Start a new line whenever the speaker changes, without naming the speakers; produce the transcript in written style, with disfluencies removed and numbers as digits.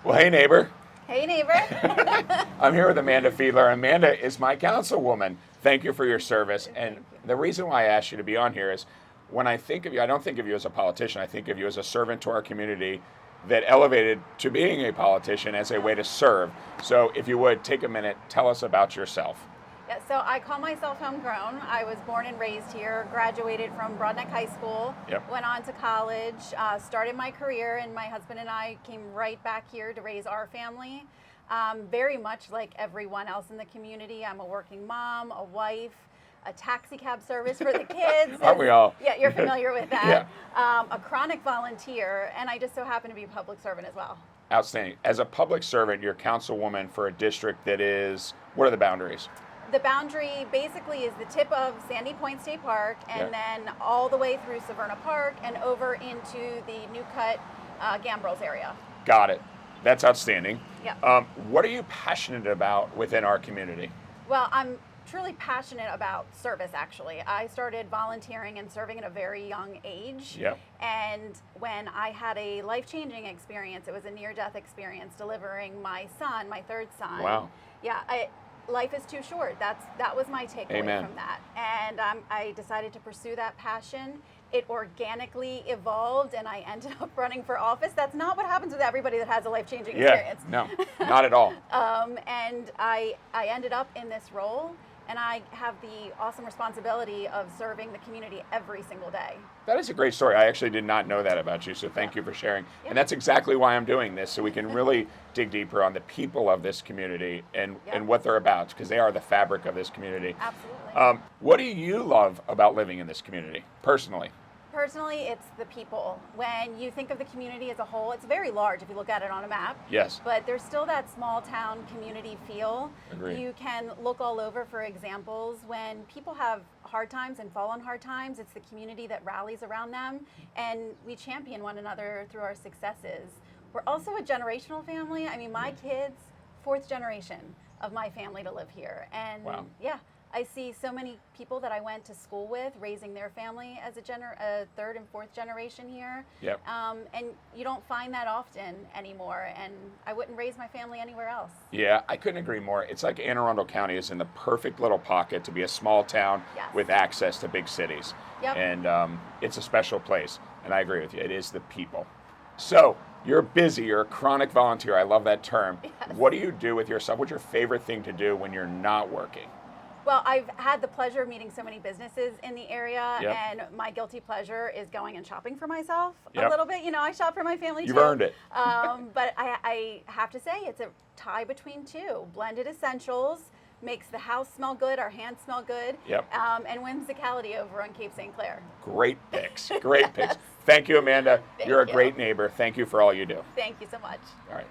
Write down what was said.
Well, hey, neighbor.
Hey, neighbor.
I'm here with Amanda Fiedler. Amanda is my councilwoman. Thank you for your service. And the reason why I asked you to be on here is when I think of you, I don't think of you as a politician. I think of you as a servant to our community that elevated to being a politician as a way to serve. So if you would, take a minute, tell us about yourself.
Yeah, so I call myself homegrown. I was born and raised here, graduated from Broadneck High School, went on to college, started my career, and my husband and I came right back here to raise our family. Very much like everyone else in the community, I'm a working mom, a wife, a taxi cab service for the kids.
Aren't we all?
Yeah, you're familiar with that.
Yeah.
A chronic volunteer, and I just so happen to be a public servant as well.
Outstanding. As a public servant, you're councilwoman for a district that is, what are the boundaries?
The boundary basically is the tip of Sandy Point State Park and then all the way through Severna Park and over into the New Cut Gambrels area.
Got it. That's outstanding.
Yeah.
What are you passionate about within our community?
Well, I'm truly passionate about service, actually. I started volunteering and serving at a very young age.
Yep.
And when I had a life-changing experience, it was a near-death experience delivering my son, my third son.
Wow.
Yeah. Life is too short. That was my takeaway from that. And I decided to pursue that passion. It organically evolved, and I ended up running for office. That's not what happens with everybody that has a life-changing experience.
No, not at all.
And I ended up in this role, and I have the awesome responsibility of serving the community every single day.
That is a great story. I actually did not know that about you, so thank you for sharing. And that's exactly why I'm doing this, so we can really dig deeper on the people of this community and what they're about, because they are the fabric of this community.
Absolutely.
What do you love about living in this community, personally?
Personally, it's the people. When you think of the community as a whole, it's very large if you look at it on a map.
Yes.
But there's still that small town community feel.
Agreed.
You can look all over for examples. When people have hard times and fall on hard times, it's the community that rallies around them, and we champion one another through our successes. We're also a generational family. I mean, my kids, fourth generation of my family to live here. And I see so many people that I went to school with raising their family as a third and fourth generation here.
Yep.
And you don't find that often anymore. And I wouldn't raise my family anywhere else.
Yeah, I couldn't agree more. It's like Anne Arundel County is in the perfect little pocket to be a small town with access to big cities.
Yep.
And it's a special place. And I agree with you. It is the people. So you're busy. You're a chronic volunteer. I love that term.
Yes.
What do you do with yourself? What's your favorite thing to do when you're not working?
Well, I've had the pleasure of meeting so many businesses in the area, and my guilty pleasure is going and shopping for myself a little bit. You know, I shop for my family too.
You've earned it.
But I have to say, it's a tie between two. Blended essentials makes the house smell good, our hands smell good, and whimsicality over on Cape St. Clair.
Great picks. Great picks. Thank you, Amanda. You're a great neighbor. Thank you for all you do.
Thank you so much.
All right.